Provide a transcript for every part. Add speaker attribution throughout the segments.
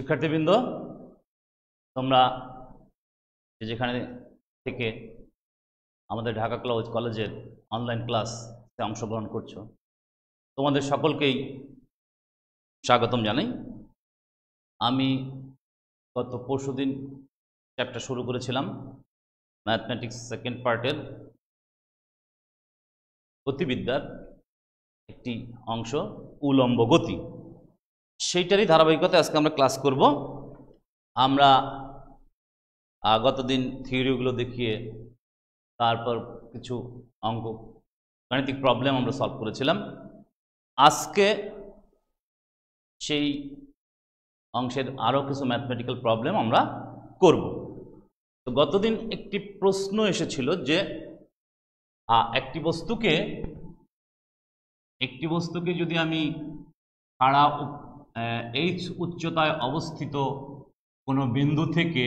Speaker 1: শিক্ষার্থীবৃন্দ, তোমরা যেখানে থেকে আমাদের ঢাকা কলেজের অনলাইন ক্লাসে অংশগ্রহণ করছো, তোমাদের সকলকেই স্বাগতম জানাই। আমি গত পরশুদিন চ্যাপ্টার শুরু করেছিলাম ম্যাথমেটিক্স সেকেন্ড পার্টের গতিবিদ্যার একটি অংশ উলম্ব গতি। সেইটারই ধারাবাহিকতায় আজকে আমরা ক্লাস করব। আমরা গতদিন থিওরিগুলো দেখিয়ে তারপর কিছু অঙ্ক গাণিতিক প্রবলেম আমরা সলভ করেছিলাম। আজকে সেই অংশের আরও কিছু ম্যাথমেটিক্যাল প্রবলেম আমরা করব। তো গতদিন একটি প্রশ্ন এসেছিল যে একটি বস্তুকে যদি আমি খাড়া এইচ উচ্চতায় অবস্থিত কোনো বিন্দু থেকে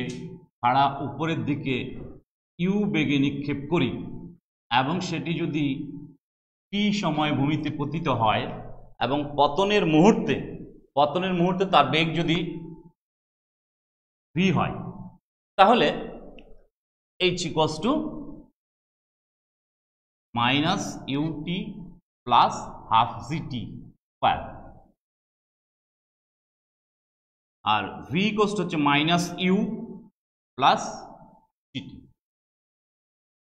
Speaker 1: খাড়া উপরের দিকে ইউ বেগে নিক্ষেপ করি এবং সেটি যদি টি সময় ভূমিতে পতিত হয় এবং পতনের মুহূর্তে তার বেগ যদি ভি হয়, তাহলে H equals to minus U T plus half G T square, আর ভি ইকুয়ালস হচ্ছে মাইনাস ইউ প্লাস জিটি।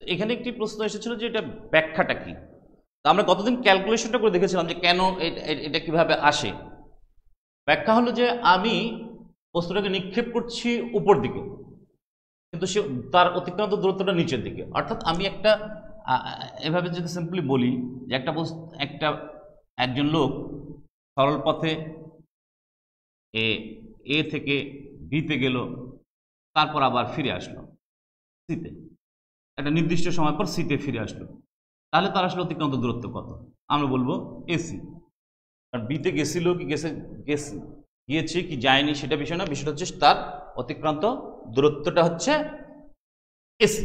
Speaker 1: এখানে একটি প্রশ্ন এসেছিল যে এটা ব্যাখ্যাটা কি। আমরা গতদিন ক্যালকুলেশনটা করে দেখেছিলাম যে কেন এটা কিভাবে আসে। ব্যাখ্যা হলো যে আমি বস্তুটাকে নিক্ষেপ করছি উপর দিকে, কিন্তু সে তার অতিক্রান্ত দূরত্বটা নিচের দিকে। অর্থাৎ আমি এভাবে যদি সিম্পলি বলি যে একজন লোক সরল পথে এ থেকে বিতে গেল, তারপর আবার ফিরে আসলো সিতে, একটা নির্দিষ্ট সময় পর সিতে ফিরে আসলো, তাহলে তার আসলে অতিক্রান্ত দূরত্ব কত? আমরা বলবো এসি। কারণ বিতে গেছিল কি গিয়েছে কি যায়নি সেটা বিষয় না, বিষয়টা হচ্ছে তার অতিক্রান্ত দূরত্বটা হচ্ছে এসি।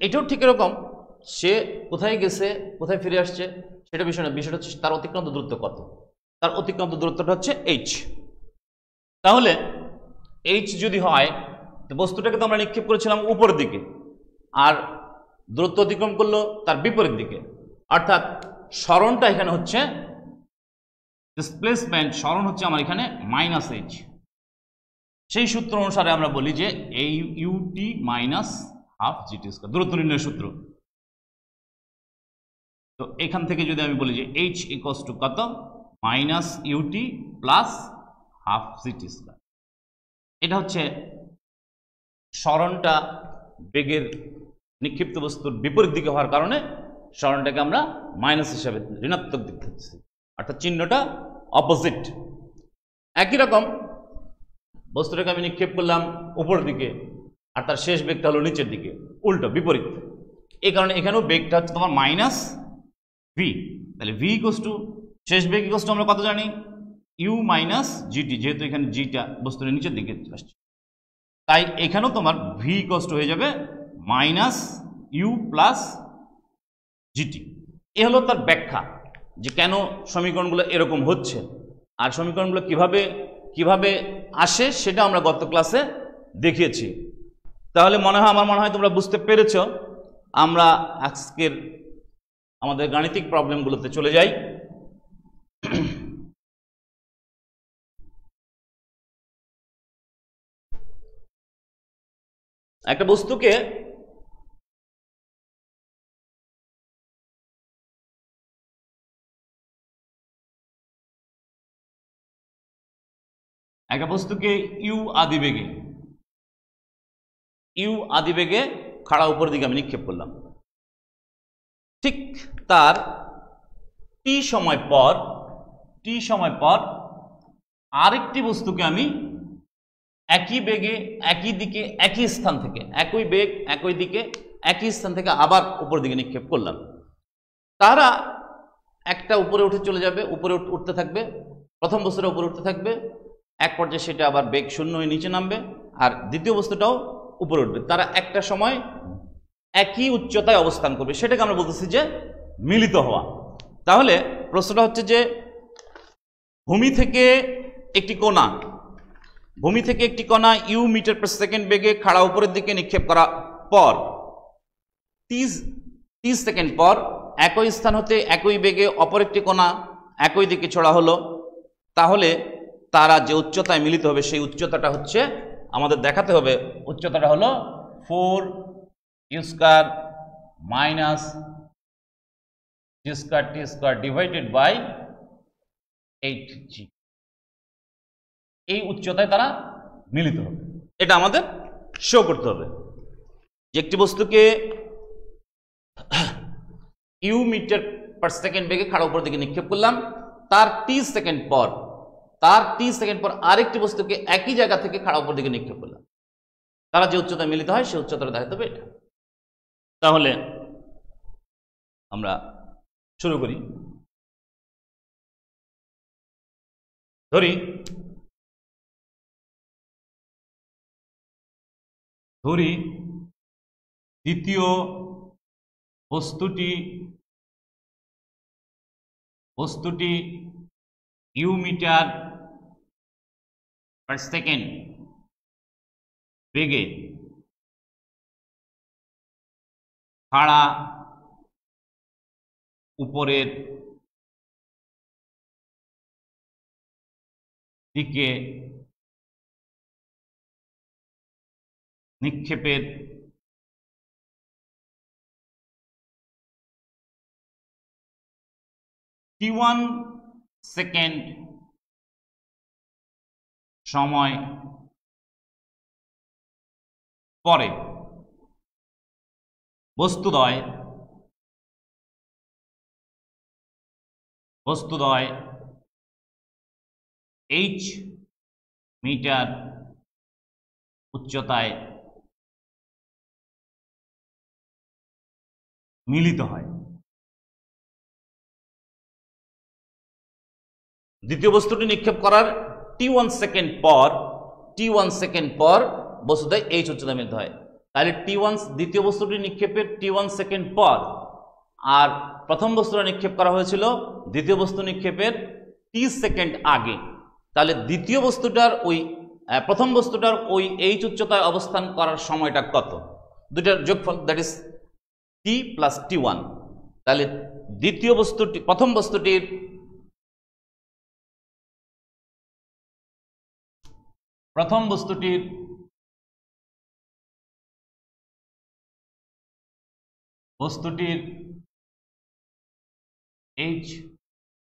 Speaker 1: এটাও ঠিক এরকম, সে কোথায় গেছে কোথায় ফিরে আসছে সেটা বিষয় না, বিষয়টা হচ্ছে তার অতিক্রান্ত দূরত্ব কত। তার অতিক্রান্ত দূরত্বটা হচ্ছে এইচ। তাহলে এইচ যদি হয়, তো বস্তুটাকে তো আমরা নিক্ষেপ করেছিলাম উপরের দিকে, আর দূরত্ব অতিক্রম করলো তার বিপরীত দিকে, অর্থাৎ সরণটা এখানে হচ্ছে ডিসপ্লেসমেন্ট, সরণ হচ্ছে আমার এখানে মাইনাস এইচ। সেই সূত্র অনুসারে আমরা বলি যে এই U T minus half G T square, দূরত্ব নির্ণয়ের সূত্র। তো এখান থেকে যদি আমি বলি যে এইচ ইকুয়ালস টু কত, minus U T plus half G T square. এটা হচ্ছে সরণটা বেগের নিক্ষিপ্ত বস্তুর বিপরীত দিকে হওয়ার কারণে সরণটাকে আমরা মাইনাস হিসাবে ঋণাত্মক দিক দিচ্ছি, অর্থাৎ চিহ্নটা অপোজিট। একই রকম বস্তুটাকে আমি নিক্ষেপ করলাম উপর দিকে, আর তার শেষ বেগটা হলো নিচের দিকে, উল্টো বিপরীত। এই কারণে এখানেও বেগটা হচ্ছে তোমার মাইনাস ভি। তাহলে ভি ইকুয়ালস টু শেষ বেগ ইকুয়ালস টু আমরা কত জানি, ইউ মাইনাস জিটি, যেহেতু এখানে জিটা বস্তুর নিচের দিকে আসছে, তাই এখানেও তোমার ভি ইকুয়ালস টু হয়ে যাবে মাইনাস ইউ প্লাস জিটি। এ হলো তার ব্যাখ্যা যে কেন সমীকরণগুলো এরকম হচ্ছে, আর সমীকরণগুলো কিভাবে আসে সেটা আমরা গত ক্লাসে দেখিয়েছি। তাহলে আমার মনে হয় তোমরা বুঝতে পেরেছ। আমরা আজকের আমাদের গাণিতিক প্রবলেমগুলোতে চলে যাই। একটা বস্তুকে ইউ আদি বেগে খাড়া উপর দিকে আমি নিক্ষেপ করলাম। ঠিক তার টি সময় পর আরেকটি বস্তুকে আমি একই বেগে একই দিকে একই স্থান থেকে, একই বেগ একই দিকে একই স্থান থেকে আবার উপর দিকে নিক্ষেপ করলাম। তারা একটা উপরে উঠে চলে যাবে, উপরে উঠতে থাকবে, প্রথম বস্তুটা উপরে উঠতে থাকবে, এক পর্যায়ে সেটা আবার বেগ শূন্য হয়ে নিচে নামবে, আর দ্বিতীয় বস্তুটাও উপরে উঠবে। তারা একটা সময় একই উচ্চতায় অবস্থান করবে, সেটাকে আমরা বলতেছি যে মিলিত হওয়া। তাহলে প্রশ্নটা হচ্ছে যে ভূমি থেকে একটি কোণা ভূমি থেকে একটি কণা ইউ মিটার পার সেকেন্ড বেগে খাড়া উপরের দিকে নিক্ষেপ করা পর 30 সেকেন্ড পর একই স্থান হতে একই বেগে অপর একটি কণা একই দিকে ছোড়া হলো, তাহলে তারা যে উচ্চতায় মিলিত হবে সেই উচ্চতাটা হচ্ছে আমাদের দেখাতে হবে। উচ্চতাটা হলো 4u square minus G square T square divided by 8g। এই উচ্চতায় তারা মিলিত হবে, এটা আমাদের শো করতে হবে যে একটি বস্তুকে ইউ মিটার পার সেকেন্ড বেগে খাড়া উপর দিকে নিক্ষেপ করলাম, তার 30 সেকেন্ড পর আরেকটি বস্তুকে একই জায়গা থেকে খাড়া উপর দিকে নিক্ষেপ করলাম, তারা যে উচ্চতায় মিলিত হয় সেই উচ্চতাটা দেখাতে হবে এটা। তাহলে আমরা শুরু করি। ধরি দ্বিতীয় বস্তুটি ইউ মিটার পার সেকেন্ড বেগে খাড়া উপরের দিকে নিক্ষেপের t1 সেকেন্ড সময় পরে বস্তুদ্বয় h মিটার উচ্চতায় মিলিত হয়। দ্বিতীয় বস্তুটি নিক্ষেপ করার t1 সেকেন্ড পর বস্তুদ্বয় h উচ্চতায় মিলিত হয়। তাহলে দ্বিতীয় বস্তুটি নিক্ষেপের t1 সেকেন্ড পর, আর প্রথম বস্তুটা নিক্ষেপ করা হয়েছিল দ্বিতীয় বস্তু নিক্ষেপের t সেকেন্ড আগে। তাহলে দ্বিতীয় বস্তুটার প্রথম বস্তুটার ওই h উচ্চতায় অবস্থান করার সময়টা কত? দুইটার যোগফল, that is t plus t1। তাহলে প্রথম বস্তুটির h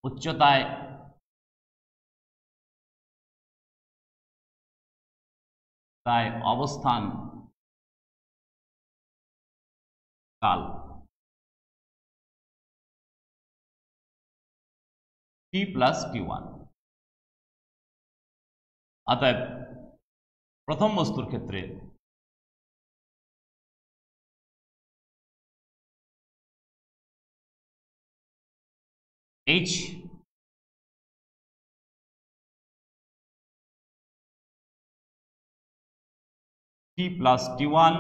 Speaker 1: উচ্চতায় অবস্থান কাল t প্লাস t1। অতএব প্রথম বস্তুর ক্ষেত্রে h t plus t1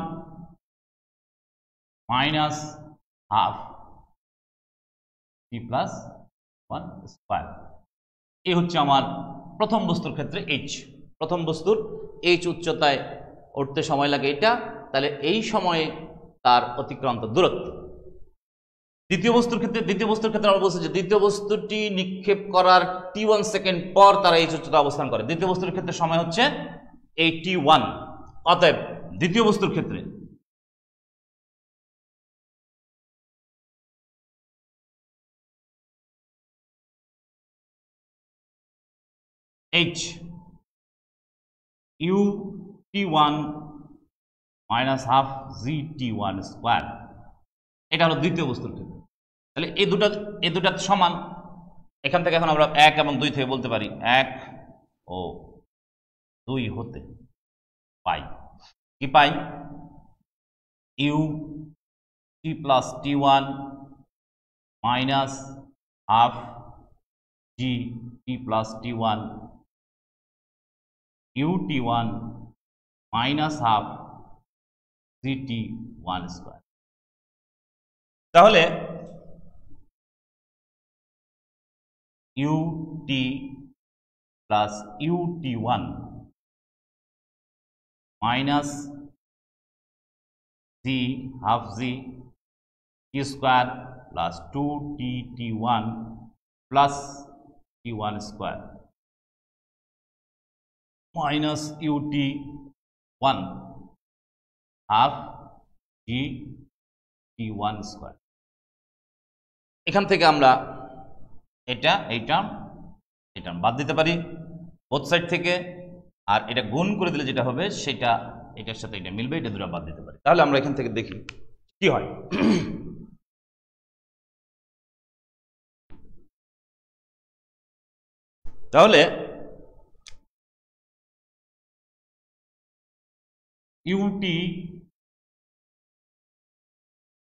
Speaker 1: minus half t plus 1 square. এই হচ্ছে আমার প্রথম বস্তুর ক্ষেত্রে h। প্রথম বস্তুর h উচ্চতায় উঠতে সময় লাগে এটা, তাহলে এই সময়ে তার অতিক্রান্ত দূরত্ব। দ্বিতীয় বস্তুর ক্ষেত্রে আমরা বলছি যে দ্বিতীয় বস্তুটি নিক্ষেপ করার t1 সেকেন্ড পর তারা h উচ্চতায় অবস্থান করে। দ্বিতীয় বস্তুর ক্ষেত্রে সময় হচ্ছে এই t1। অতএব দ্বিতীয় বস্তুর ক্ষেত্রে h u t1 minus half g t1 square, এটা হলো দ্বিতীয় বস্তুর ক্ষেত্রে। তাহলে এই দুটা সমান। এখান থেকে এখন আমরা 1 এবং 2 থেকে বলতে পারি 1 ও 2 হতে পাই কি পাই? U t plus t1 minus half g t plus t1 u t1 minus half g t1 square. তাহলে u t plus u t1 minus g half g t square plus 2t t1 plus t1 square minus ut 1 half g t1 square. এখান থেকে আমরা এই term বাদ দিতে পারি both side থেকে, আর এটা গুণ করে দিলে যেটা হবে সেটা এটার সাথে এটা মিলবে, এটা দুটো বাদ দিতে পারি। তাহলে আমরা এখান থেকে দেখি কি হয়। তাহলে ut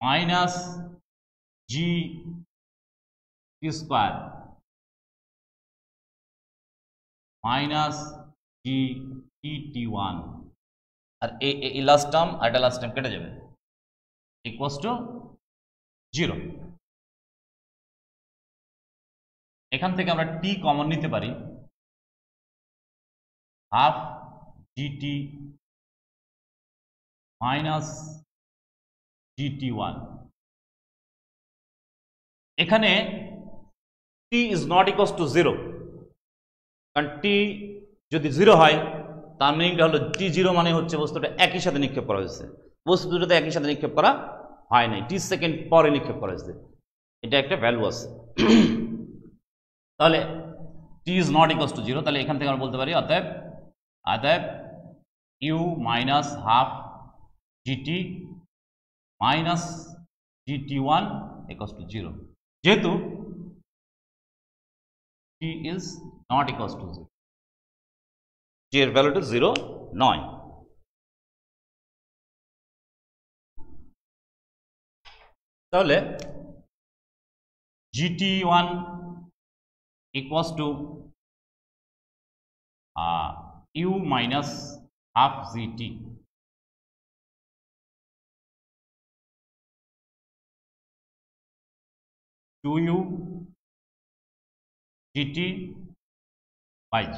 Speaker 1: মাইনাস জি টি স্কোয়ার মাইনাস জি টি t1 আর এই লাস্ট টার্ম আর এটা লাস্ট টার্ম কেটে যাবে, ইকুয়ালস টু 0। এখান থেকে আমরা টি কমন নিতে পারি, হাফ জিটি মাইনাস GT1। এখানে t is not equals to 0, কারণ t যদি 0 হয় তার মিনিংটা হলো t0 মানে হচ্ছে বস্তুটা একই সাথে নিক্ষেপ করা হয়েছে, বস্তু দুটোতে একই সাথে নিক্ষেপ করা হয় নাই, t সেকেন্ড পরে নিক্ষেপ করা হয়েছে, এটা একটা ভ্যালু আছে। তাহলে t is not equals to 0, তাহলে এখান থেকে আমরা বলতে পারি অতএব u minus half gt minus GT1 equals to 0, যেহেতু t is not equals to 0, t এর ভ্যালুটা 0 নয়। তাহলে GT1 equals to u minus half GT, to u GT by G।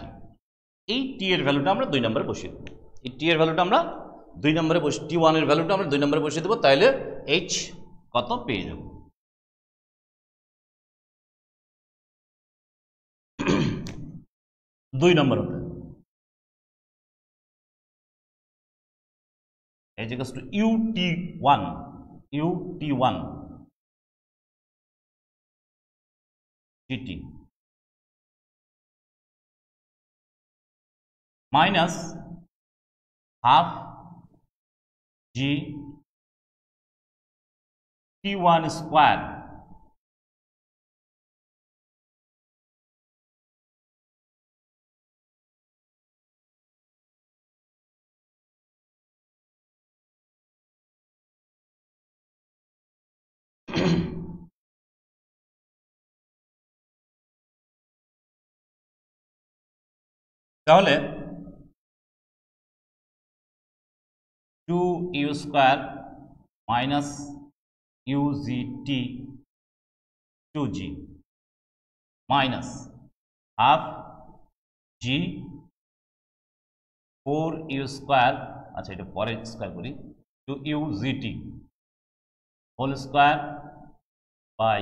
Speaker 1: এই t এর ভ্যালুটা আমরা 2 নম্বরে বসিয়ে দেব, এই t এর ভ্যালুটা আমরা 2 নম্বরে বসিয়ে t1 এর ভ্যালুটা আমরা 2 নম্বরে বসিয়ে দেব, তাহলে h কত পেয়ে যাব। দুই নম্বর হবে h equals to ut1 gt minus half g t1 square তাহলে 2u square minus ugt 2g minus half g 4u square, আচ্ছা এটা পরে স্কয়ার করি, 2ugt whole square by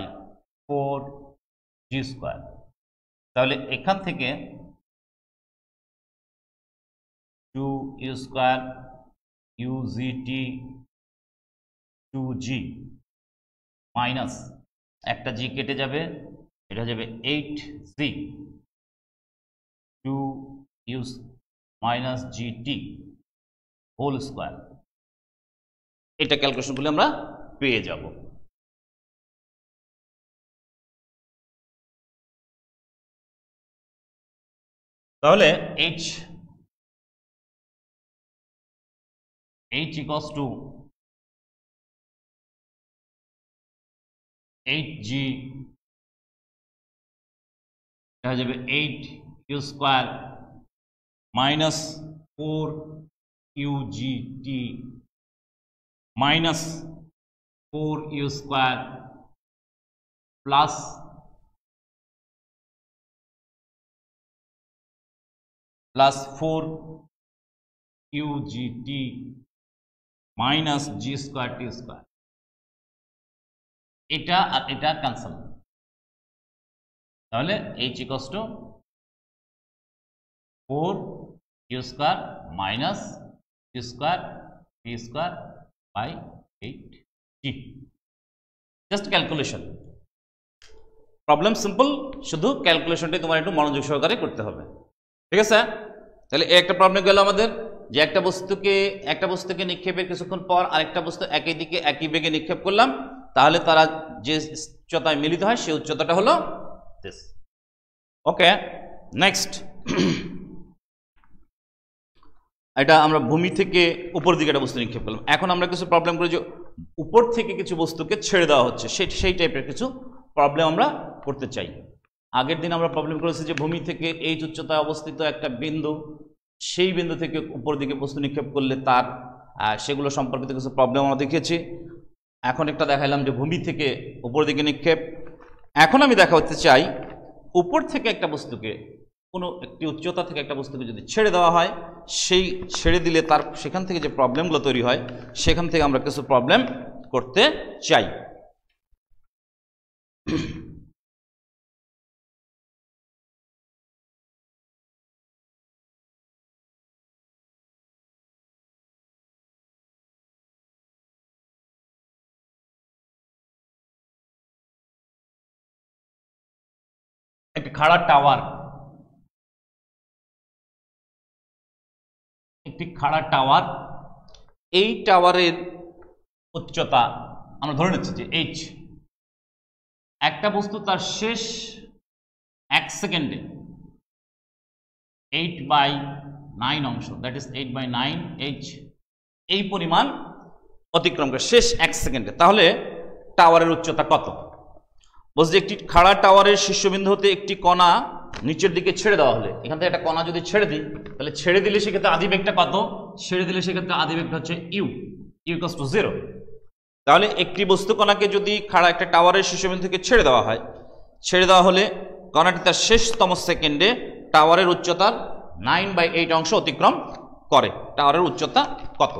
Speaker 1: 4g square. তাহলে এখান থেকে 2u square ugt 2g minus একটা জি কেটে যাবে, এটা যাবে 8c 2u minus gt whole square. এটা ক্যালকুলেশন করলে আমরা পেয়ে যাব। তাহলে h equals to 8g, এটা হয়ে যাবে 8u square minus 4ugt minus 4u square plus UGT minus g square t square, এটা আর এটা ক্যান্সেল, তাহলে h equals to 4 u square minus t square t square by 8g। Just calculation, problem simple, শুধু ক্যালকুলেশনটাই তোমার একটু মনোযোগ সহকারে করতে হবে, ঠিক আছে? তাহলে একটা প্রবলেম গেল আমাদের যে একটা বস্তুকে নিক্ষেপের কিছুক্ষণ পর আরেকটা বস্তু একই দিকে একই বেগে নিক্ষেপ করলাম, তাহলে তারা যে উচ্চতায় মিলিত হয় সেই উচ্চতাটা হলো দিস। ওকে, নেক্সট এটা আমরা ভূমি থেকে উপর দিকে একটা বস্তু নিক্ষেপ করলাম। এখন আমরা কিছু প্রবলেম করি যে উপর থেকে কিছু বস্তুকে ছেড়ে দেওয়া হচ্ছে, সেই টাইপের কিছু প্রবলেম আমরা করতে চাই। আগের দিন আমরা প্রবলেম করেছি যে ভূমি থেকে এই উচ্চতায় অবস্থিত একটা বিন্দু, সেই বিন্দু থেকে উপর দিকে বস্তু নিক্ষেপ করলে তার সেগুলো সম্পর্কিত কিছু প্রবলেম আমরা দেখিয়েছি। এখন একটা দেখাইলাম যে ভূমি থেকে উপর দিকে নিক্ষেপ। এখন আমি দেখাতে চাই উপর থেকে একটা বস্তুকে, কোনো একটি উচ্চতা থেকে একটা বস্তুকে যদি ছেড়ে দেওয়া হয়, সেই ছেড়ে দিলে তার সেখান থেকে যে প্রবলেমগুলো তৈরি হয় সেখান থেকে আমরা কিছু প্রবলেম করতে চাই। একটি খাড়া টাওয়ার, এই টাওয়ারের উচ্চতা আমরা ধরে নিচ্ছি যে h। একটা বস্তু তার শেষ 1 সেকেন্ডে 8/9 অংশ, দ্যাট ইজ 8/9 h, এই পরিমাণ অতিক্রম করে শেষ 1 সেকেন্ডে। তাহলে টাওয়ারের উচ্চতা কত? বলছি একটি খাড়া টাওয়ারের শীর্ষবিন্দু হতে একটি কণা নিচের দিকে ছেড়ে দেওয়া হলে, এখান থেকে একটা কণা যদি ছেড়ে দিই, তাহলে ছেড়ে দিলে সেক্ষেত্রে আদিবেগটা কত? ছেড়ে দিলে সেক্ষেত্রে আদিবেগটা হচ্ছে u ইকুয়ালস টু 0। তাহলে একটি বস্তু কণাকে যদি খাড়া একটা টাওয়ারের শীর্ষবিন্দু থেকে ছেড়ে দেওয়া হয়, ছেড়ে দেওয়া হলে কণাটি তার শেষতম সেকেন্ডে টাওয়ারের উচ্চতার 9/8 অংশ অতিক্রম করে। টাওয়ারের উচ্চতা কত?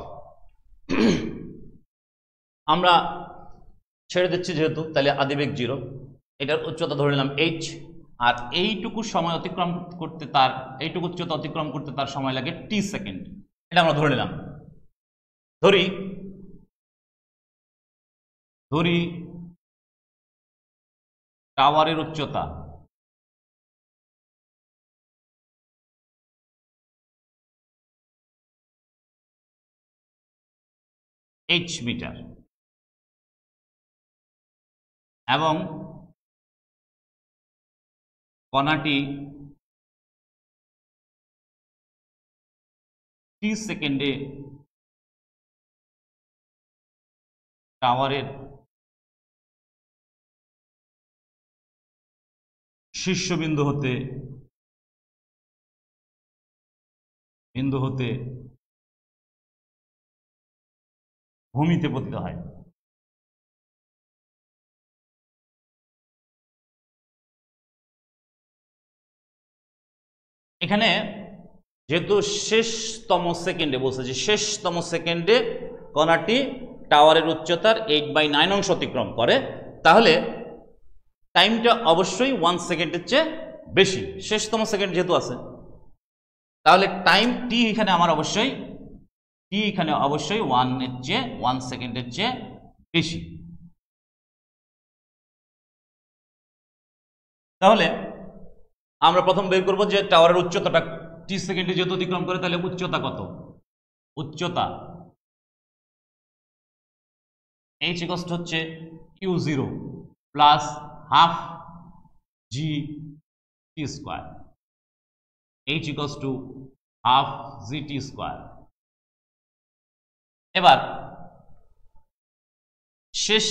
Speaker 1: আমরা ছেড়ে দিচ্ছি যেহেতু, তাহলে আদিবেগ 0, এটার উচ্চতা ধরে নিলাম h, আর এইটুকু সময় অতিক্রম করতে তার, এইটুকু উচ্চতা অতিক্রম করতে তার সময় লাগে t সেকেন্ড, এটা আমরা ধরে নিলাম। ধরি টাওয়ারের উচ্চতা h মিটার এবং কণাটি t সেকেন্ডে টাওয়ারের শীর্ষবিন্দু হতে ভূমিতে পতিত হয়। এখানে যেহেতু শেষতম সেকেন্ডে বলছে যে শেষতম সেকেন্ডে কণাটি টাওয়ারের উচ্চতার 8/9 অংশ অতিক্রম করে, তাহলে টাইমটা অবশ্যই 1 সেকেন্ডের চেয়ে বেশি, শেষতম সেকেন্ড যেহেতু আছে, তাহলে টাইম t এখানে আমার অবশ্যই 1 সেকেন্ডের চেয়ে বেশি। তাহলে আমরা প্রথম বের করব যে টাওয়ারের উচ্চতাটা t সেকেন্ডে যেহেতু অতিক্রম করে, তাহলে উচ্চতা কত? উচ্চতা h ইকুয়ালস টু হচ্ছে u0 plus half g t square, h equals to half g t square. এবার শেষ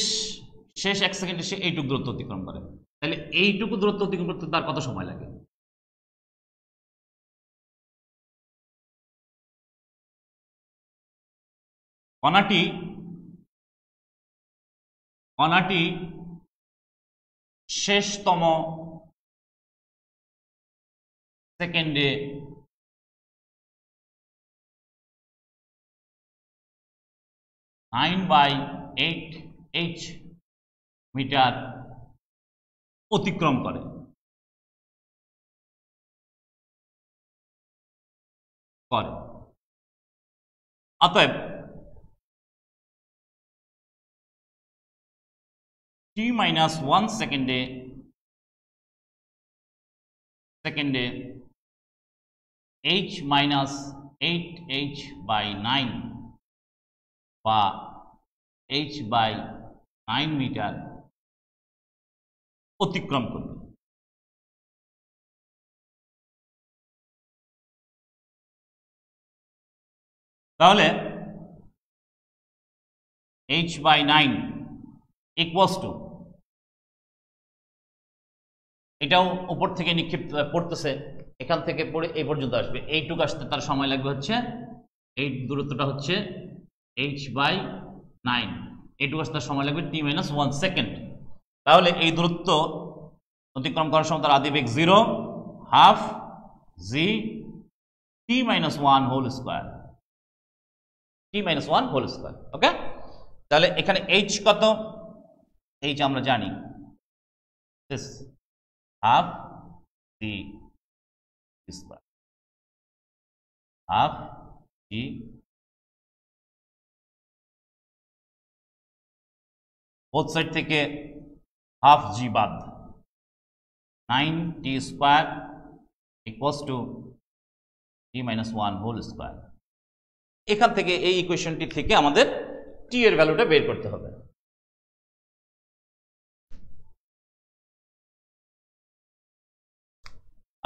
Speaker 1: 1 সেকেন্ডে সে এইটুকু দূরত্ব অতিক্রম করে, তাহলে এইটুকু দূরত্ব অতিক্রম করতে তার কত সময় লাগে? কণাটি শেষতম সেকেন্ডে 9/8 মিটার অতিক্রম করে। অতএব t-1 সেকেন্ডে h-8h/9 বা h/9 মিটার অতিক্রম করবে। তাহলে h/9 ইকুয়ালস টু, এটাও উপর থেকে নিক্ষিপ্ত পড়তেছে, এখান থেকে পড়ে এই পর্যন্ত আসবে, এইটুকু আসতে তার সময় লাগবে হচ্ছে, এই দূরত্বটা হচ্ছে h/9, এইটুকু আসতে তার সময় লাগবে t-1 সেকেন্ড। তাহলে এই দূরত্ব অতিক্রম করার সময় তার আদি বেগ 0, হাফ g t-1 whole square, t-1 whole square. Okay, তাহলে এখানে h কত? h আমরা জানি, this half g square, half g, both side থেকে হাফ g বাদ, 9t square equals to t-1 whole square. এখান থেকে এই ইকুয়েশনটি থেকে আমাদের t এর ভ্যালুটা বের করতে হবে।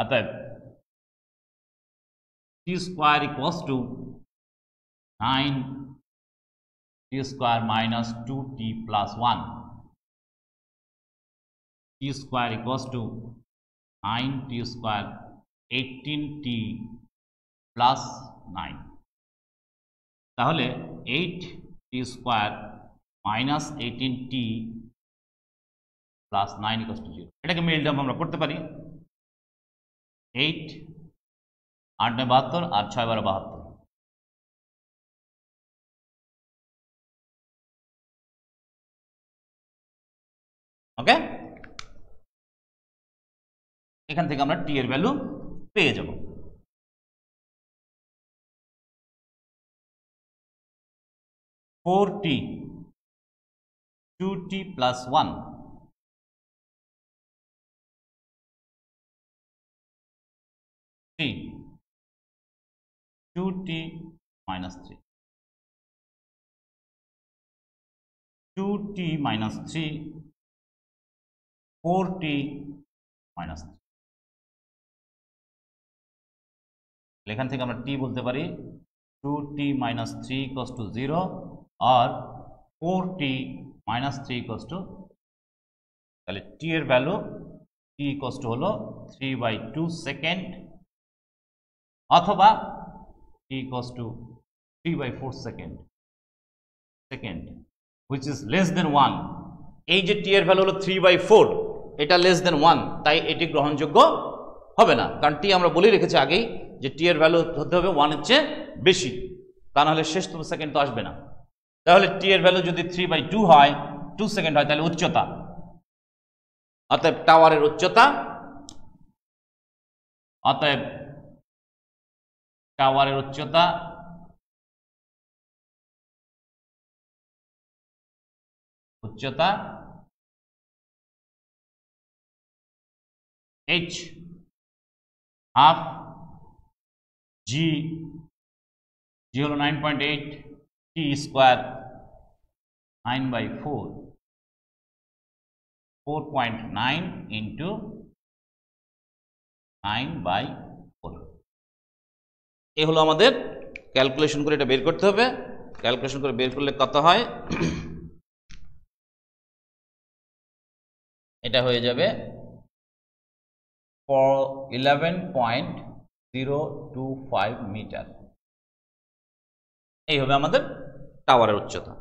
Speaker 1: অতএব t square equals two 9t square minus 2t plus 1, t square equals two 9t square 18t plus 9। তাহলে 8t square minus 18t plus 9 equals to 0। এটাকে মিল টার্ম আমরা করতে পারি, 8 8 9 72 আর 6 12 72। ওকে, এখান থেকে আমরা টি এর ভ্যালু পেয়ে যাব। ফোর টি, 2t plus 1, 3, 2t minus 3, 2t minus 3, 4t minus 3। এখান থেকে আমরা t বলতে পারি 2t minus 3 equals to 0 আর 4t minus 3 equals to, তাহলে t এর ভ্যালু t equals to হলো 3/2 সেকেন্ড অথবা t equals to 3/4 second, which is less than 1। এই যে t এর ভ্যালু হলো 3/4, এটা লেস দেন 1, তাই এটি গ্রহণযোগ্য হবে না, কারণ t আমরা বলে রেখেছি আগেই যে t এর ভ্যালু হতে হবে 1 এর চেয়ে বেশি, তা নাহলে শেষতম সেকেন্ড তো আসবে না। তাহলে t এর ভ্যালু যদি 3/2 হয়, 2 সেকেন্ড হয়, তাহলে উচ্চতা, অতএব টাওয়ারের উচ্চতা, অতএব টাওয়ারের উচ্চতা h হাফ g, g হলো 9.8, t স্কোয়ার 9/4, 4.9 ইন্টু 9/4। এ হলো আমাদের ক্যালকুলেশন করে এটা বের করতে হবে। ক্যালকুলেশন করে বের করলে কত হয়, এটা হয়ে যাবে 11.025 মিটার। এই হবে আমাদের টাওয়ারের উচ্চতা।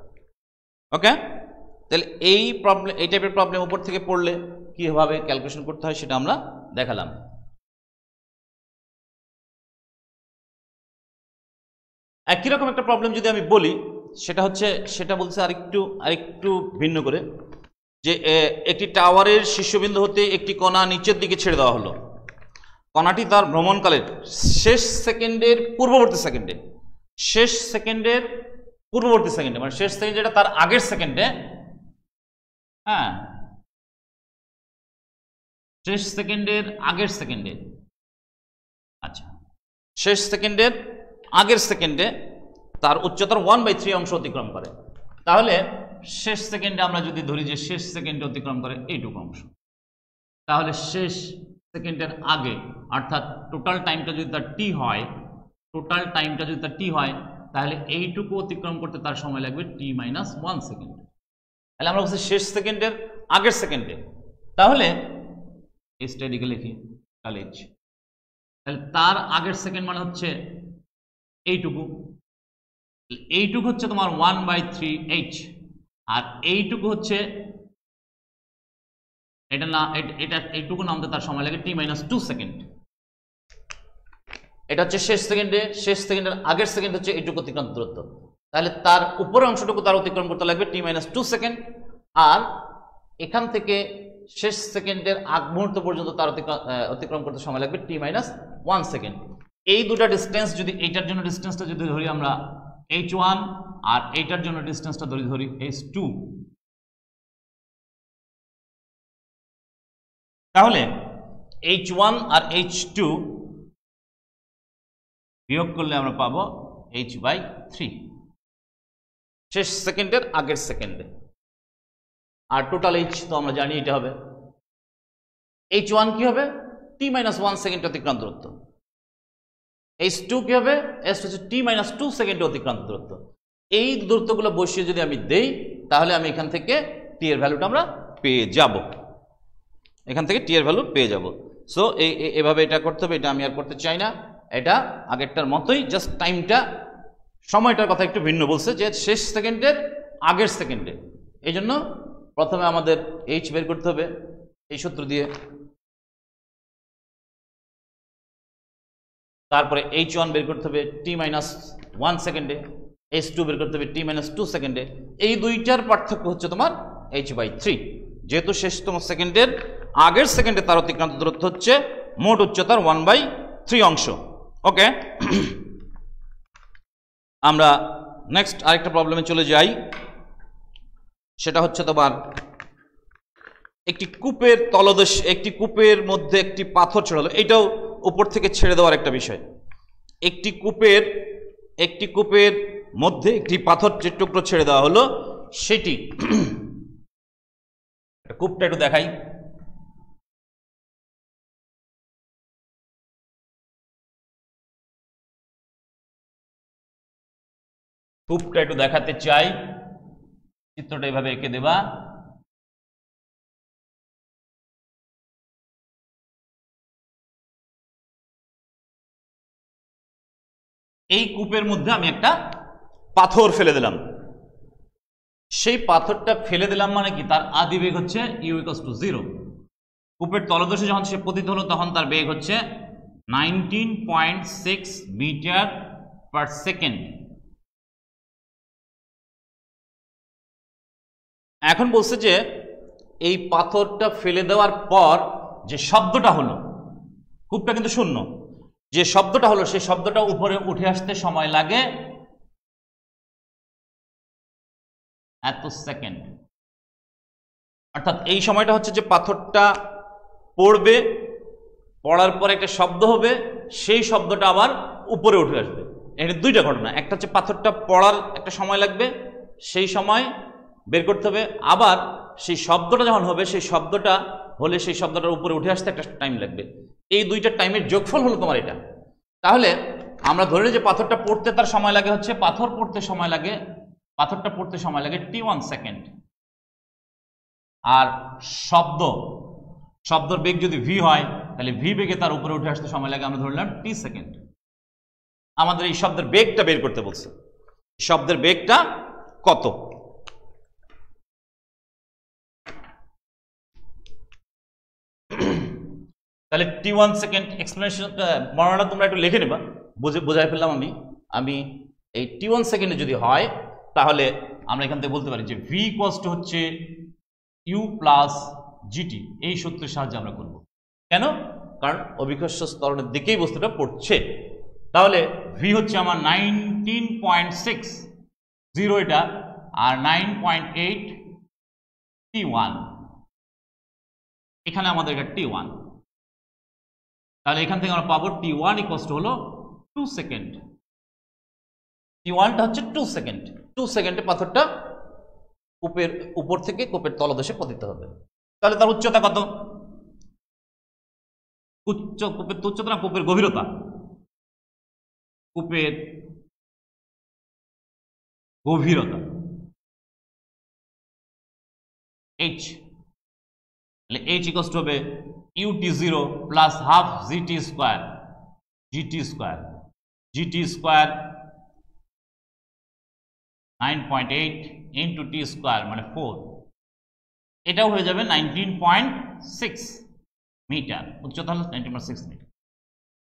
Speaker 1: ওকে, তাহলে এই প্রবলেম, এই টাইপের প্রবলেম উপর থেকে পড়লে কিভাবে ক্যালকুলেশন করতে হয় সেটা আমরা দেখালাম। একই রকম একটা প্রবলেম যদি আমি বলি, সেটা বলছে আরেকটু ভিন্ন করে, যে একটি টাওয়ারের শীর্ষবিন্দু হতে একটি কণা নিচের দিকে ছেড়ে দেওয়া হলো। কণাটি তার ভ্রমণকালের শেষ সেকেন্ডের পূর্ববর্তী সেকেন্ডে, মানে শেষ সেকেন্ড যেটা তার আগের সেকেন্ডে, হ্যাঁ, শেষ সেকেন্ডের আগের সেকেন্ডে, আচ্ছা, শেষ সেকেন্ডের আগের সেকেন্ডে তার উচ্চতার 1/3 অংশ অতিক্রম করে। তাহলে শেষ সেকেন্ডে আমরা যদি ধরি যে শেষ সেকেন্ডে অতিক্রম করে এইটুকু অংশ, তাহলে শেষ সেকেন্ডের আগে অর্থাৎ টোটাল টাইমটা যদি তার টি হয়, তাহলে এইটুকু অতিক্রম করতে তার সময় লাগবে t-1 সেকেন্ড। তাহলে আমরা বলছি শেষ সেকেন্ডের আগের সেকেন্ডে, তাহলে এইচটা এদিকে লিখি, তাহলে তার আগের সেকেন্ড মানে হচ্ছে এইটুকু হচ্ছে তোমার 1/3h, আর এইটুকু হচ্ছে এইটুকু নামতে তার সময় লাগে t-2 সেকেন্ড। এটা হচ্ছে শেষ সেকেন্ডের আগের সেকেন্ড হচ্ছে এইটুকু অতিক্রান্ত দূরত্ব। তাহলে তার উপরের অংশটুকু তার অতিক্রম করতে লাগবে t-2 সেকেন্ড, আর এখান থেকে শেষ সেকেন্ডের আগ মুহূর্ত পর্যন্ত তার অতিক্রম করতে সময় লাগবে t-1 সেকেন্ড। এই দুটা ডিস্টেন্স যদি, এইটার জন্য ডিস্টেন্সটা যদি ধরি আমরা h1 আর এইটার জন্য ডিস্টেন্সটা ধরি h2, তাহলে h1 আর h2 বিয়োগ করলে আমরা পাবো h/3 শেষ সেকেন্ডের আগের সেকেন্ডে। আর টোটাল h তো আমরা জানি এটা হবে h1 কি হবে t-1 সেকেন্ড অতিক্রান্ত দূরত্ব, h2 কি হবে, h2 হচ্ছে t-2 সেকেন্ড অতিক্রান্ত দূরত্ব। এই দূরত্বগুলো বসিয়ে যদি আমি দেই, তাহলে আমি এখান থেকে t এর ভ্যালুটা আমরা পেয়ে যাব, সো এভাবে এটা করতে হবে। এটা আমি আর করতে চাই না, এটা আগেরটার মতোই, জাস্ট টাইমটা, সময়টার কথা একটু ভিন্ন বলছে, যে শেষ সেকেন্ডের আগের সেকেন্ডে। এই জন্য প্রথমে আমাদের h বের করতে হবে এই সূত্র দিয়ে, তারপরে h1 বের করতে হবে t-1 সেকেন্ডে, h2 বের করতে হবে t-2 সেকেন্ডে। এই দুইটার পার্থক্য হচ্ছে তোমার h/3, যেহেতু শেষতম সেকেন্ডের আগের সেকেন্ডে তার অতিক্রান্ত দূরত্ব হচ্ছে মোট উচ্চতার 1/3 অংশ। ওকে, আমরা নেক্সট আরেকটা প্রবলেমে চলে যাই। সেটা হচ্ছে তোমার একটি কূপের তলদেশ, একটি কূপের মধ্যে একটি পাথর ছেড়ে হলো। এটাও উপর থেকে ছেড়ে দেওয়ার একটা বিষয়। একটি কূপের মধ্যে একটি পাথর যে টুকরো ছেড়ে দেওয়া হলো, সেটি, কূপটা একটু দেখাই। কূপটা একটু দেখাতে চাই, চিত্রটা এভাবে এঁকে দেবা। এই কূপের মধ্যে আমি একটা পাথর ফেলে দিলাম। সেই পাথরটা ফেলে দিলাম মানে কি, তার আদি বেগ হচ্ছে u=0। কূপের তলদেশে যখন সে পতিত হলো, তখন তার বেগ হচ্ছে 19.6 মিটার পার সেকেন্ড। এখন বলছে যে এই পাথরটা ফেলে দেওয়ার পর যে শব্দটা হলো, কূপটা কিন্তু শূন্য, যে শব্দটা হলো সেই শব্দটা উপরে উঠে আসতে সময় লাগে এত সেকেন্ড। অর্থাৎ এই সময়টা হচ্ছে যে পাথরটা পড়বে, পড়ার পর একটা শব্দ হবে, সেই শব্দটা আবার উপরে উঠে আসবে। এখানে দুইটা ঘটনা, একটা হচ্ছে পাথরটা পড়ার একটা সময় লাগবে, সেই সময় বের করতে হবে, আবার সেই শব্দটা যখন হবে, সেই শব্দটা হলে সেই শব্দটার উপরে উঠে আসতে একটা টাইম লাগবে। এই দুইটা টাইমের যোগফল হলো তোমার এটা। তাহলে আমরা ধরে নিই যে পাথরটা পড়তে তার সময় লাগে হচ্ছে, পাথরটা পড়তে সময় লাগে t1 সেকেন্ড, আর শব্দর বেগ যদি v হয়, তাহলে v বেগে তার উপরে উঠে আসতে সময় লাগে আমরা ধরলাম t সেকেন্ড। আমাদের এই শব্দের বেগটা বের করতে বলছে, শব্দের বেগটা কত। তাহলে t1 সেকেন্ড এক্সপ্লেনেশন বর্ণনা তোমরা একটু লিখে নেবা, বোঝাই ফেললাম আমি এই t1 সেকেন্ডে যদি হয়, তাহলে আমরা এখান থেকে বলতে পারি যে ভি ইকুয়ালস টু হচ্ছে ইউ প্লাস জিটি। এই সূত্রের সাহায্যে আমরা করব। কেন? কারণ অভিকর্ষ ত্বরণের দিকেই বস্তুটা পড়ছে। তাহলে ভি হচ্ছে আমার 19.60 এটা, আর 9.8 T1, এখানে আমাদের এটা T1। তাহলে এখান থেকে আমরা পাবো T1 ইকুয়ালস টু হলো 2 সেকেন্ড। T1টা হচ্ছে 2 সেকেন্ড। 2 সেকেন্ডে পাথরটা কূপের উপর থেকে কূপের তলদেশে পতিত হবে। তাহলে তার উচ্চতা কত? কূপের উচ্চতা না কূপের গভীরতা? কূপের গভীরতা h। তাহলে h ইকুয়ালস টু হবে ut0 plus half gt square, gt square 9.8 into t square মানে 4। এটাও হয়ে যাবে 19.6 মিটার। উচ্চতা হলো 19.6 মিটার।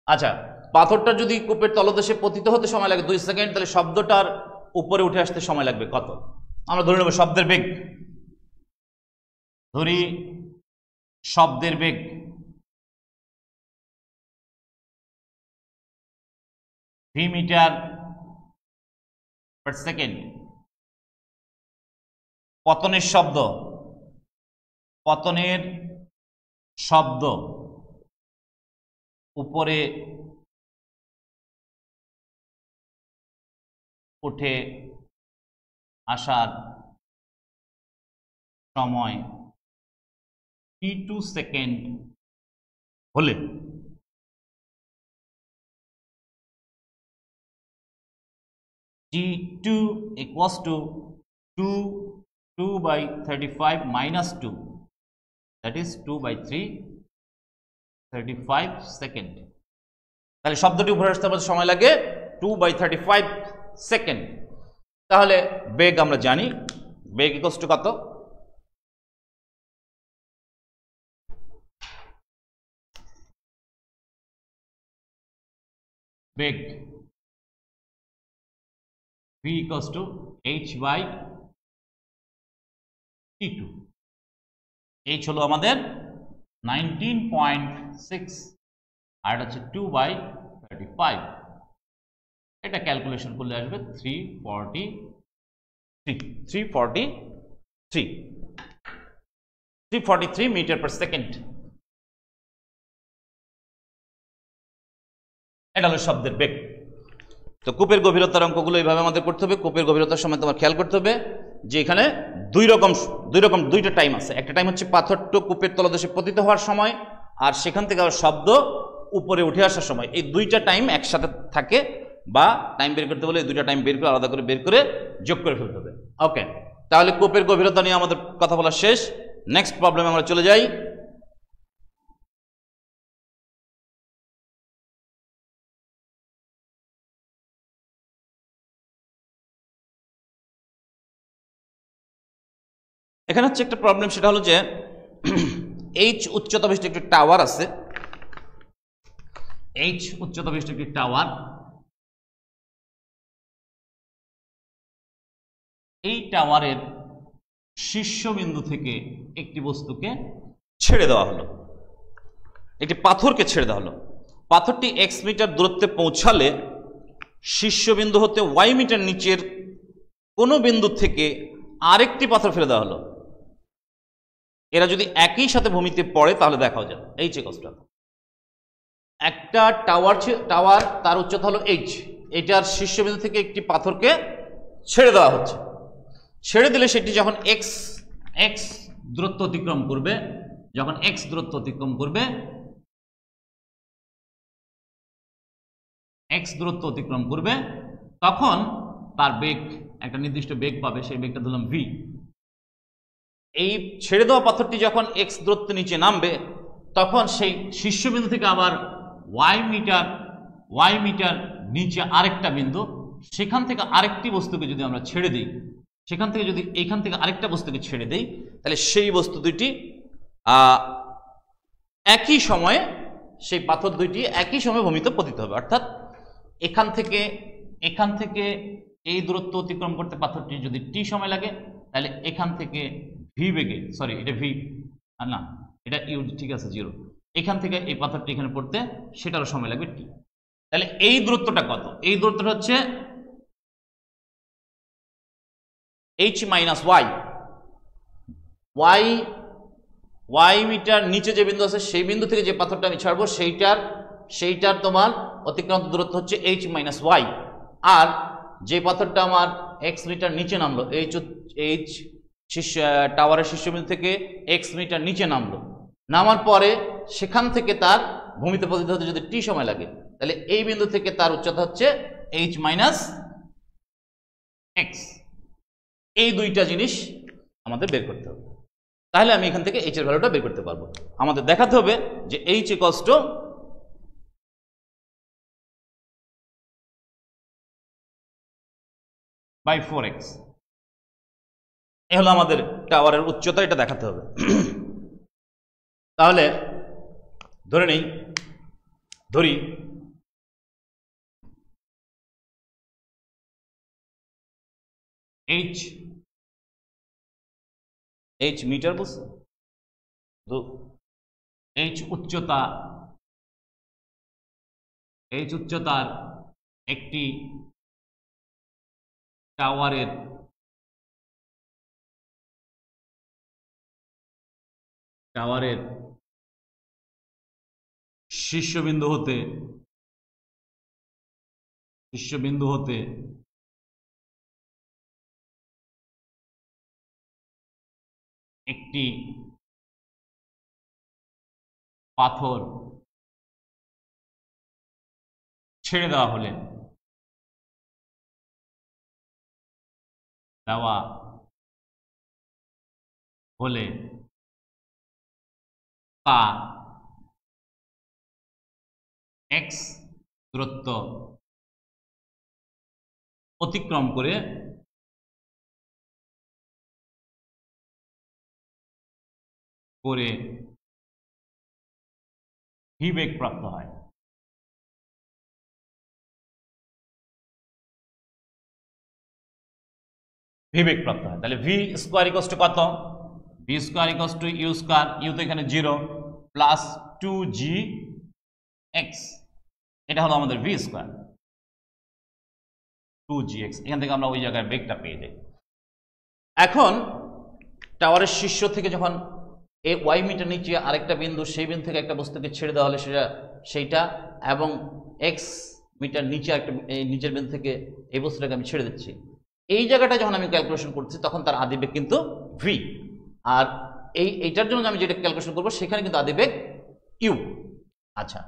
Speaker 1: আচ্ছা, পাথরটা যদি কূপের তলদেশে পতিত হতে সময় লাগে 2 সেকেন্ড, তাহলে শব্দটার উপরে উঠে আসতে সময় লাগবে কত? আমরা ধরে নেব শব্দের বেগ। ধরি শব্দের বেগ v মিটার পার সেকেন্ড। পতনের শব্দ উপরে উঠে আসার সময় t2 সেকেন্ড হলে t2 equals to 2 by 35 minus 2, that is 2 by 3, 35 second. তাহলে শব্দটি উপরে আসতে আমাদের সময় লাগে 2 by 35 সেকেন্ড। তাহলে বেগ আমরা জানি, বেগ ইকুয়ালস টু কত? বেগ v equals to h by t2। h হলো আমাদের 19.6 আর এটা হচ্ছে 2 by 35। এটা ক্যালকুলেশন করলে আসবে 343 মিটার পার সেকেন্ড। এটা হলো শব্দের বেগ। তো কূপের গভীরতার অঙ্কগুলো এইভাবে আমাদের করতে হবে। কূপের গভীরতার সময় তোমার খেয়াল করতে হবে যে এখানে দুইটা টাইম আছে। একটা টাইম হচ্ছে পাথরটা কূপের তলদেশে পতিত হওয়ার সময়, আর সেখান থেকে শব্দ উপরে উঠে আসার সময়। এই দুইটা টাইম একসাথে থাকে, বা টাইম বের করতে বলে এই দুইটা টাইম বের করে আলাদা করে বের করে যোগ করে ফেলতে হবে। ওকে, তাহলে কূপের গভীরতা নিয়ে আমাদের কথা বলা শেষ। নেক্সট প্রবলেমে আমরা চলে যাই। এখানে হচ্ছে একটা প্রবলেম, সেটা হলো যে এইচ উচ্চতা বিশিষ্ট একটি টাওয়ার আছে। এইচ উচ্চতা বিশিষ্ট একটি টাওয়ার। এই টাওয়ারের শীর্ষবিন্দু থেকে একটি বস্তুকে ছেড়ে দেওয়া হলো, একটি পাথরকে ছেড়ে দেওয়া হলো। পাথরটি x মিটার দূরত্বে পৌঁছালে শীর্ষবিন্দু হতে y মিটার নিচের কোনো বিন্দু থেকে আরেকটি পাথর ফেলে দেওয়া হলো। এরা যদি একই সাথে ভূমিতে পড়ে তাহলে দেখাও যাবে এইচ ইকুয়ালস টু, একটা টাওয়ার তার উচ্চতা হলো এইচ, এটার শীর্ষবিন্দু থেকে একটি পাথরকে ছেড়ে দেওয়া হচ্ছে। ছেড়ে দিলে সেটি যখন এক্স দূরত্ব অতিক্রম করবে, তখন তার বেগ একটা নির্দিষ্ট বেগ পাবে, সেই বেগটা ধরলাম ভি। এই ছেড়ে দেওয়া পাথরটি যখন এক্স দূরত্বের নিচে নামবে, তখন সেই শীর্ষবিন্দু থেকে আবার ওয়াই মিটার নিচে আরেকটা বিন্দু, সেখান থেকে আরেকটি বস্তুকে যদি আমরা ছেড়ে দিই, এইখান থেকে আরেকটা বস্তুকে ছেড়ে দিই, তাহলে সেই বস্তু দুইটি একই সময়ে, সেই পাথর দুইটি একই সময়ে ভূমিতে পতিত হবে। অর্থাৎ এখান থেকে এই দূরত্ব অতিক্রম করতে পাথরটি যদি টি সময় লাগে, তাহলে এখান থেকে ভি বেগে, সরি এটা ভি না, এটা ইউ, ঠিক আছে 0, এখান থেকে এই পাথরটি এখানে পড়তে সেটারও সময় লাগবে টি। তাহলে এই দূরত্বটা কত? এই দূরত্বটা হচ্ছে H minus Y. Y metre নিচে যে বিন্দু আছে সেই বিন্দু থেকে যে পাথরটা আমি ছাড়বো সেইটার তোমার অতিক্রান্ত দূরত্ব হচ্ছে এইচ মাইনাস ওয়াই। আর যে পাথরটা আমার এক্স মিটার নিচে নামলো, এইচ টাওয়ারের শীর্ষবিন্দু থেকে এক্স মিটার নিচে নামলো, নামার পরে সেখান থেকে তার ভূমিতে পতিত হতে যদি টি সময় লাগে, তাহলে এই বিন্দু থেকে তার উচ্চতা হচ্ছে এইচ মাইনাস এক্স। এই দুইটা জিনিস আমাদের বের করতে হবে, তাহলে আমি এখান থেকে এইচ এর ভ্যালুটা বের করতে পারবো। আমাদের দেখাতে হবে যে H equals to by 4x। এ হলো আমাদের টাওয়ারের উচ্চতা, এটা দেখাতে হবে। তাহলে ধরি এইচ মিটার, বুঝছো তো এইচ উচ্চতার একটি টাওয়ারের শীর্ষবিন্দু হতে একটি পাথর ছেড়ে দেওয়া হলে তা এক্স দূরত্ব অতিক্রম করে ভি বেগ প্রাপ্ত হয়। তাহলে ভি স্কোয়ার ইকুয়ালস টু কত? V square equals to U square, U তো এখানে 0, প্লাস 2g x। এটা হলো আমাদের ভি স্কোয়ার, 2gx। এখান থেকে আমরা ওই জায়গায় বেগটা পেয়ে যাই। এখন টাওয়ারের শীর্ষ থেকে যখন ওয়াই মিটার নিচে আরেকটা বিন্দু, সেই বিন্দু থেকে একটা বস্তুকে ছেড়ে দেওয়া হলে সেইটা, এবং এক্স মিটার নিচে একটা নিচের বিন্দু থেকে এই বস্তুটাকে আমি ছেড়ে দিচ্ছি, এই জায়গাটা যখন আমি ক্যালকুলেশন করছি তখন তার আদিবেগ কিন্তু ভি। আর এইটার জন্য আমি যেটা ক্যালকুলেশন করবো সেখানে কিন্তু আদিবেগ ইউ। আচ্ছা,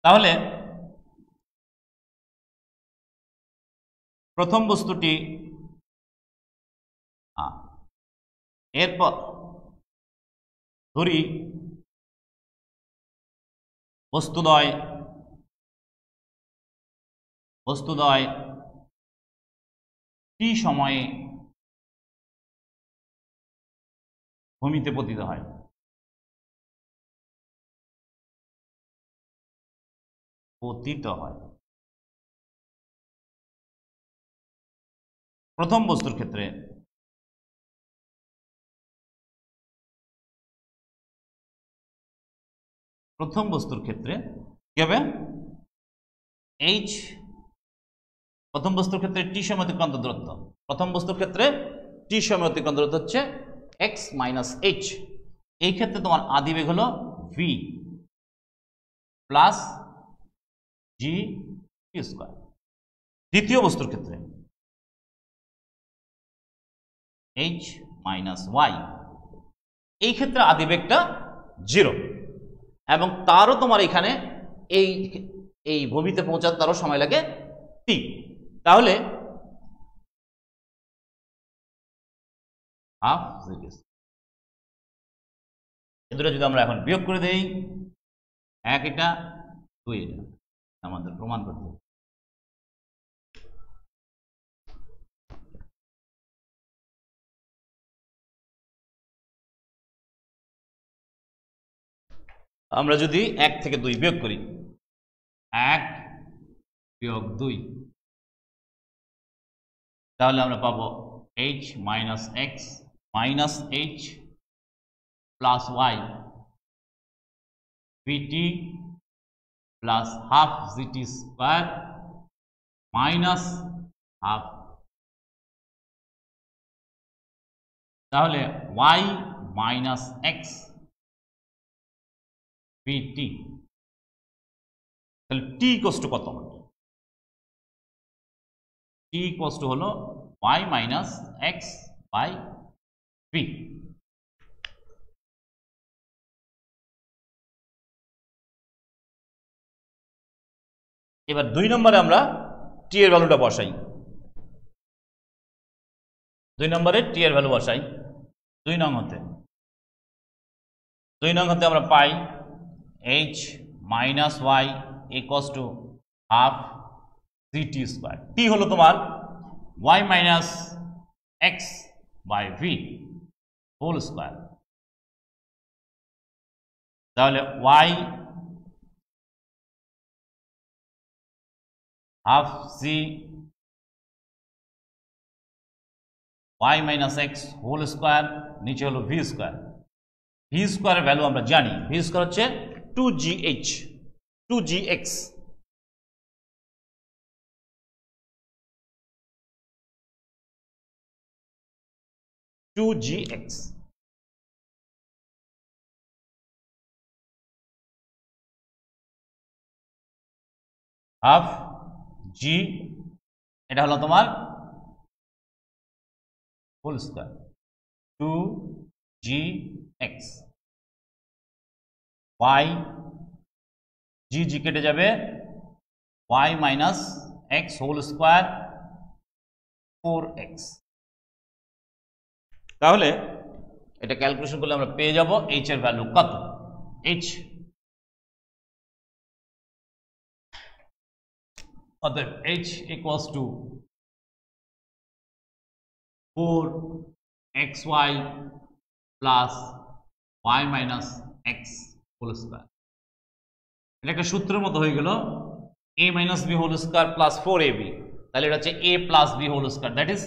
Speaker 1: তাহলে প্রথম বস্তুটি, এরপর ধরি বস্তুদ্বয় টি সময়ে ভূমিতে পতিত হয়। প্রথম বস্তুর ক্ষেত্রে কি হবে? এইচ, প্রথম বস্তুর ক্ষেত্রে টি সময় অতিক্রান্ত দূরত্ব, হচ্ছে এক্স মাইনাস এইচ। এই ক্ষেত্রে তোমার আদিবেগ হলো ভি প্লাস জি টি স্কোয়ার। দ্বিতীয় বস্তুর ক্ষেত্রে এইচ মাইনাস ওয়াই, এই ক্ষেত্রে আদিবেগটা 0, এবং তারও তোমার এখানে এই ভূমিতে পৌঁছাতে তারও সময় লাগে টি। তাহলে হাফ সিরিজ, এ দুটো যদি আমরা এখন বিয়োগ করে দেই, 1 এটা 2 এটা, আমাদের প্রমাণ করতে হবে। আমরা যদি 1 থেকে 2 বিয়োগ করি, 1 বিয়োগ 2, তাহলে আমরা পাবো h minus x minus h plus y v t plus half g t square minus half, তাহলে y মাইনাস এক্স ভিটি, তাহলে t ইকুয়ালস টু কত? t ইকুয়ালস টু হলো y minus x by v. এবার 2 নম্বরে আমরা t এর ভ্যালুটা বসাই। 2 নম্বরে t এর ভ্যালু বসাই। 2 নং হতে আমরা পাই h minus Y equals to half ct square. t হলো তোমার y minus x by V whole square, তাহলে y half C y minus X whole square, নিচে হলো ভি স্কোয়ার। ভি স্কোয়ারের ভ্যালু আমরা জানি, ভি স্কোয়ার হচ্ছে 2gh 2gx, হাফ জি, এটা হলো তোমার হোল স্কোয়ার 2gx, y জি কেটে যাবে, y minus X whole square 4x। তাহলে এটা ক্যালকুলেশন করলে আমরা পেয়ে যাব h এর ভ্যালু কত। h অতএব h equals to 4xy plus y minus X whole square. এটা একটা সূত্রের মতো হয়ে গেল a minus B whole square plus 4ab, তাহলে এটা হচ্ছে a plus B whole square, that is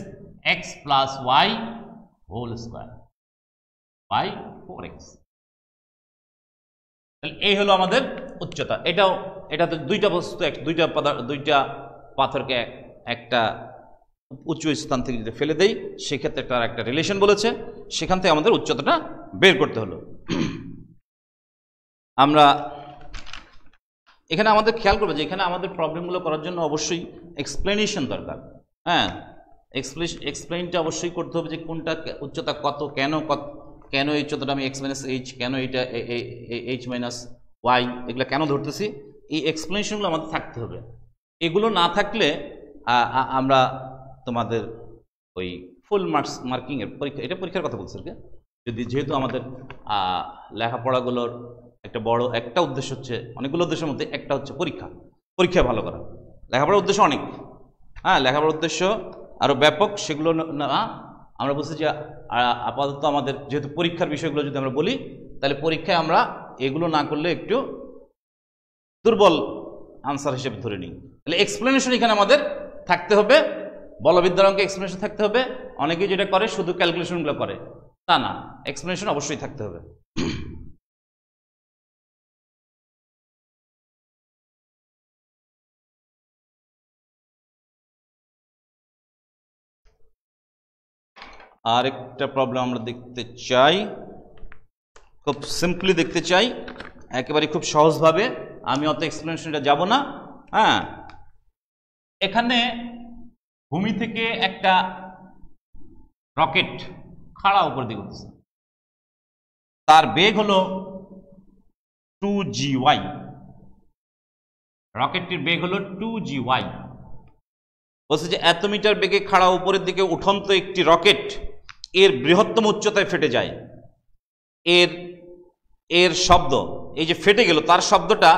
Speaker 1: x plus y whole square by 4x। তাহলে এই হলো আমাদের উচ্চতা। এটা তো দুইটা বস্তু, দুইটা পাথরকে একটা উঁচু স্থান থেকে যদি ফেলে দেই সেক্ষেত্রে তার একটা রিলেশন বলেছে, সেখান থেকে আমাদের উচ্চতাটা বের করতে হলো। আমরা এখানে আমাদের খেয়াল করবো যে এখানে আমাদের প্রবলেমগুলো করার জন্য অবশ্যই এক্সপ্লেনেশন দরকার। হ্যাঁ, এক্সপ্লেনটা অবশ্যই করতে হবে যে কোনটা উচ্চতা কত, কেন এই উচ্চতাটা আমি এক্স মাইনাস এইচ, কেন এইটা এইচ মাইনাস ওয়াই, এগুলো কেন ধরতেছি, এই এক্সপ্লেনেশনগুলো আমাদের থাকতে হবে। এগুলো না থাকলে আমরা তোমাদের ওই ফুল মার্কিংয়ের পরীক্ষা, এটা পরীক্ষার কথা বলছি আর কি, যেহেতু আমাদের লেখাপড়াগুলোর একটা উদ্দেশ্য হচ্ছে, অনেকগুলো উদ্দেশ্যের মধ্যে একটা হচ্ছে পরীক্ষা ভালো করা। লেখাপড়ার উদ্দেশ্য অনেক, হ্যাঁ, লেখাপড়ার উদ্দেশ্য আরও ব্যাপক, সেগুলো না আমরা বলছি যে আপাতত আমাদের যেহেতু পরীক্ষার বিষয়গুলো যদি আমরা বলি, তাহলে পরীক্ষায় আমরা এগুলো না করলে একটু দুর্বল আনসার হিসেবে ধরে নিই। তাহলে এক্সপ্লেনেশন এখানে আমাদের থাকতে হবে, বলবিদ্যার অঙ্কে এক্সপ্লেনেশন থাকতে হবে। অনেকেই যেটা করে শুধু ক্যালকুলেশনগুলো করে, তা না, এক্সপ্লেনেশন অবশ্যই থাকতে হবে। আরেকটা প্রবলেম আমরা দেখতে চাই, খুব সিম্পলি দেখতে চাই, একেবারে খুব সহজভাবে, আমি অত এক্সপ্লেনেশনটা যাব না। হ্যাঁ, এখানে ভূমি থেকে একটা রকেট খাড়া উপর দিকে উঠছে, তার বেগ হলো 2gy, রকেটটির বেগ হলো 2gy। বলছে যে এত মিটার বেগে খাড়া উপরের দিকে উঠন্ত একটি রকেট এর বৃহত্তম উচ্চতায় ফেটে যায়। এর শব্দ, এই যে ফেটে গেল তার শব্দটা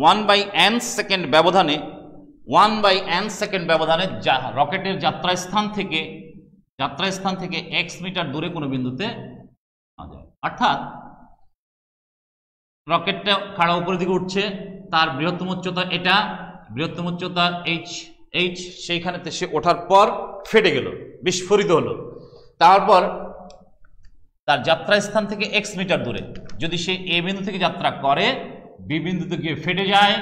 Speaker 1: 1/n সেকেন্ড ব্যবধানে রকেটের যাত্রাস্থান থেকে x মিটার দূরে কোনো বিন্দুতে যায়। অর্থাৎ রকেটটা খাড়া উপরের দিকে উঠছে, তার বৃহত্তম উচ্চতা এটা, বৃহত্তম উচ্চতা h এইচ সেইখানেতে সে ওঠার পর ফেটে গেল, বিস্ফোরিত হলো। তারপর তার যাত্রাস্থান থেকে এক্স মিটার দূরে যদি সে এ বিন্দু থেকে যাত্রা করে, বি বিন্দুতে গিয়ে ফেটে যায়,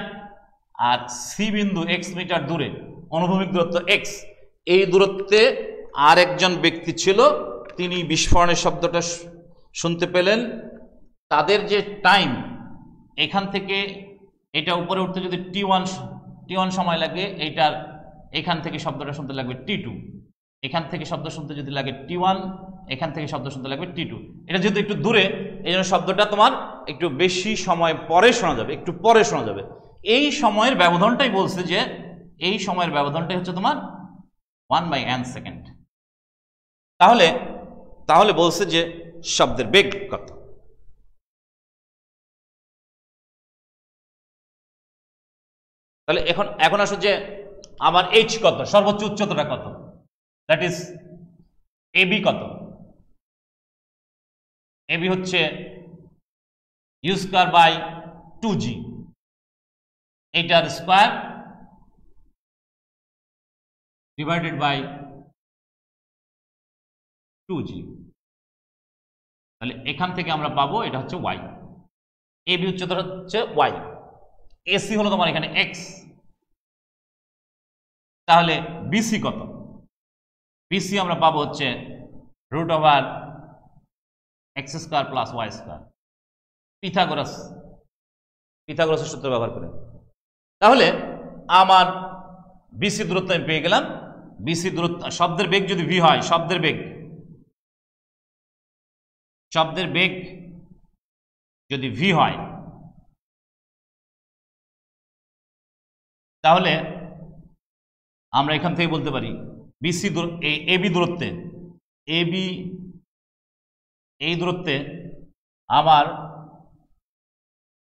Speaker 1: আর সি বিন্দু এক্স মিটার দূরে, অনুভূমিক দূরত্ব এক্স, এই দূরত্বে আর একজন ব্যক্তি ছিল, তিনি বিস্ফোরণের শব্দটা শুনতে পেলেন। তাদের যে টাইম, এখান থেকে এটা উপরে উঠতে যদি টি1 সময় লাগে, এইটার এখান থেকে শব্দটা শুনতে লাগবে টি2, এখান থেকে শব্দ শুনতে যদি লাগে টি1, এখান থেকে শব্দ শুনতে লাগবে টি2। এটা যেহেতু একটু দূরে, এই জন্য শব্দটা তোমার একটু বেশি সময় পরে শোনা যাবে, একটু পরে শোনা যাবে। এই সময়ের ব্যবধানটাই বলছে যে, এই সময়ের ব্যবধানটাই হচ্ছে তোমার 1/n সেকেন্ড। তাহলে বলছে যে শব্দের বেগ কত। তাহলে এখন আসো যে আমার এইচ কত, সর্বোচ্চ উচ্চতাটা কত, দ্যাট ইজ এবি কত। এবি হচ্ছে ইউ স্কয়ার বাই 2g, এইটার স্কয়ার ডিভাইডেড বাই 2g। তাহলে এখান থেকে আমরা পাবো এটা হচ্ছে y, এবি উচ্চতা হচ্ছে y, এসি হলো তোমার এখানে এক্স। তাহলে বিসি কত? বিসি আমরা পাবো হচ্ছে √x² + y², পিথাগোরাসের সূত্র ব্যবহার করে। তাহলে আমার বিসি দূরত্ব আমি পেয়ে গেলাম। বিসি দূরত্ব, শব্দের বেগ যদি ভি হয়, শব্দের বেগ যদি ভি হয়, তাহলে আমরা এখান থেকে বলতে পারি বিসি এবি দূরত্বে, এই দূরত্বে আমার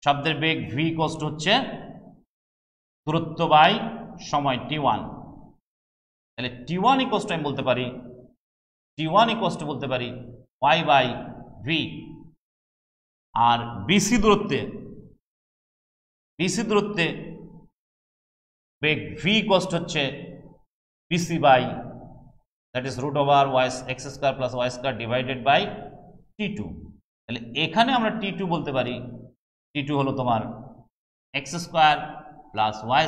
Speaker 1: শব্দের বেগ ভি কষ্ট হচ্ছে দূরত্ব বাই সময় টি1। তাহলে টি1 ইকোয়াল আমি বলতে পারি, বলতে পারি y/v। আর বিসি দূরত্বে বেগ ভি কষ্ট হচ্ছে BC by, that is √x² + y² divided by টি2। তাহলে এখানে আমরা টি2 বলতে পারি, টি2 হলো তোমার x² + y²।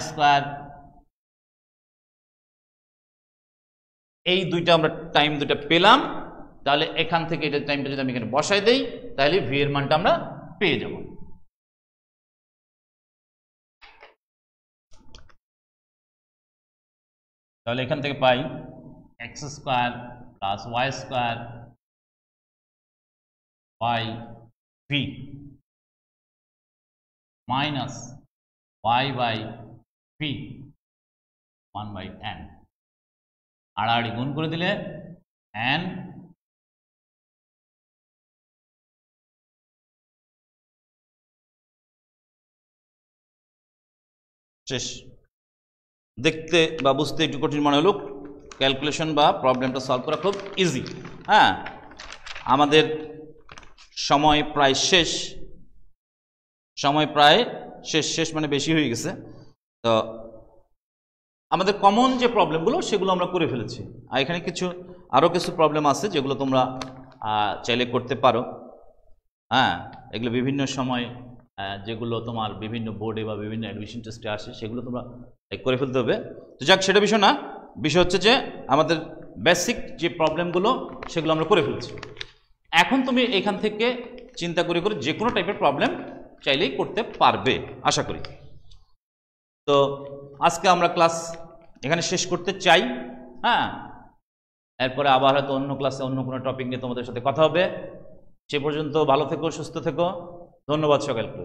Speaker 1: এই দুইটা আমরা টাইম দুইটা পেলাম। তাহলে এখান থেকে এটা টাইমটা যদি আমি এখানে বসাই দেই, তাহলে ভি এর মানটা আমরা পেয়ে যাব। তাহলে এখান থেকে পাই x² + y² by V minus y/v 1/n। আড়াআড়ি গুণ করে দিলে n শেষ। দেখতে বা বুঝতে একটু কঠিন মনে হলো, ক্যালকুলেশন বা প্রবলেমটা সলভ করা খুব ইজি। হ্যাঁ, আমাদের সময় প্রায় শেষ, শেষ মানে বেশি হয়ে গেছে। তো আমাদের কমন যে প্রবলেমগুলো সেগুলো আমরা করে ফেলেছি, আর এখানে আরও কিছু প্রবলেম আছে যেগুলো তোমরা চাইলে করতে পারো। হ্যাঁ, এগুলো বিভিন্ন সময় যেগুলো তোমার বিভিন্ন বোর্ডে বা বিভিন্ন অ্যাডমিশন টেস্টে আসে, সেগুলো তোমরা করে ফেলতে হবে। তো যাক, সেটা বিষয় না, বিষয় হচ্ছে যে আমাদের বেসিক যে প্রবলেমগুলো সেগুলো আমরা করে ফেলছি। এখন তুমি এখান থেকে চিন্তা করে যে কোনো টাইপের প্রবলেম চাইলেই করতে পারবে আশা করি। তো আজকে আমরা ক্লাস এখানে শেষ করতে চাই। হ্যাঁ, এরপরে আবার হয়তো অন্য ক্লাসে অন্য কোনো টপিক নিয়ে তোমাদের সাথে কথা হবে। সে পর্যন্ত ভালো থেকো, সুস্থ থেকো। ধন্যবাদ সকলকে।